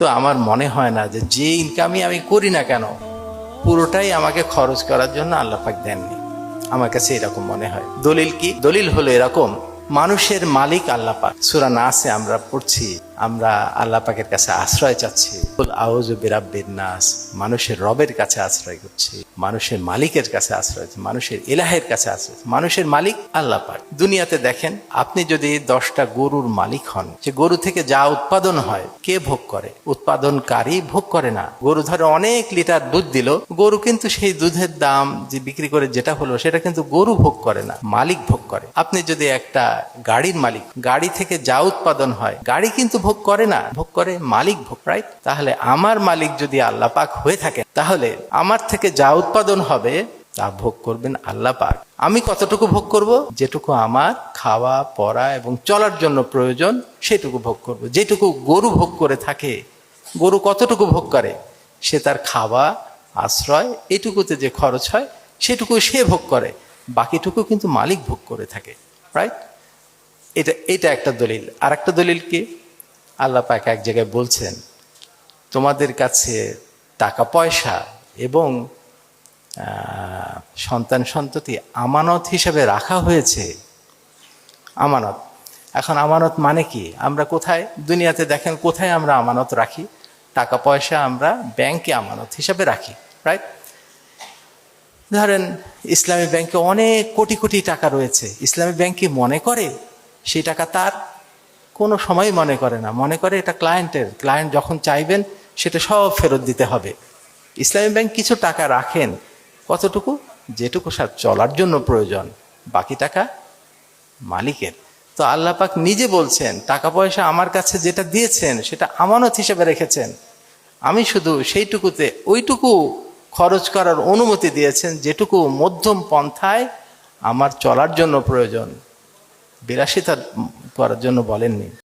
তো আমার মনে হয় না যে ইনকামই আমি করি না কেন পুরোটাই আমাকে খরচ করার জন্য আল্লাহ পাক দেননি। আমার কাছে এরকম মনে হয়। দলিল কি? দলিল হলো এরকম, মানুষের মালিক আল্লাহ পাক। সূরা নাসে আমরা পড়ছি, আমরা আল্লাহ পাকের কাছে আশ্রয় চাচ্ছি, কুল আউযু বিরাব্বিন নাস, মানুষের রবের কাছে আশ্রয় করছি, মানুষের মালিকের কাছে আশ্রয়, মানুষের ইলাহের কাছে আশ্রয়। মানুষের মালিক আল্লাহ পাক। দুনিয়াতে দেখেন, আপনি যদি 10টা গরুর মালিক হন, যে গরু থেকে যা উৎপাদন হয় কে ভোগ করে? উৎপাদনকারী ভোগ করে না। গরু ধরে অনেক লিটার দুধ দিল, গরু কিন্তু সেই দুধের দাম যে বিক্রি করে যেটা হলো সেটা কিন্তু গরু ভোগ করে না, মালিক ভোগ করে। আপনি যদি একটা গাড়ির মালিক, গাড়ি থেকে যা উৎপাদন হয় গাড়ি কিন্তু ভোগ করে না, ভোগ করে মালিক ভোগ, রাইট? তাহলে আমার মালিক যদি আল্লাহ পাক হয়ে থাকে, তাহলে আমার থেকে যা উৎপাদন হবে তা ভোগ করবেন আল্লাহ পাক। আমি কতটুকু ভোগ করব? যেটুকু আমার খাওয়া পরা এবং চলার জন্য প্রয়োজন সেটুকু ভোগ করব। যেটুকু গরু ভোগ করে থাকে, গরু কতটুকু ভোগ করে? সে তার খাওয়া, আশ্রয়, এটুকুতে যে খরচ হয় সেটুকু সে ভোগ করে, বাকিটুকু কিন্তু মালিক ভোগ করে থাকে, রাইট? এটা একটা দলিল। আর একটা দলিল কি? আল্লাহ পাক এক জায়গায় বলছেন, তোমাদের কাছে টাকা পয়সা এবং সন্তান সন্ততি আমানত হিসেবে রাখা হয়েছে। আমানত। এখন আমানত মানে কি? আমরা কোথায় দুনিয়াতে দেখেন, কোথায় আমরা আমানত রাখি? টাকা পয়সা আমরা ব্যাংকে আমানত হিসাবে রাখি, রাইট? ধরেন ইসলামী ব্যাংকে অনেক কোটি কোটি টাকা রয়েছে, ইসলামী ব্যাংক কি মনে করে সেই টাকা তার? কোনো সময় মনে করে না। মনে করে এটা ক্লায়েন্টের, ক্লায়েন্ট যখন চাইবেন সেটা সব ফেরত দিতে হবে। ইসলামী ব্যাংক কিছু টাকা রাখেন, কতটুকু? যেটুকু চলার জন্য প্রয়োজন, বাকি টাকা মালিকের। তো আল্লাহ পাক নিজে বলছেন, টাকা পয়সা আমার কাছে যেটা দিয়েছেন সেটা আমানত হিসেবে রেখেছেন, আমি শুধু সেইটুকুতে ওইটুকু খরচ করার অনুমতি দিয়েছেন যেটুকু মধ্যম পন্থায় আমার চলার জন্য প্রয়োজন, বিলাসিতা করার জন্য বলেননি।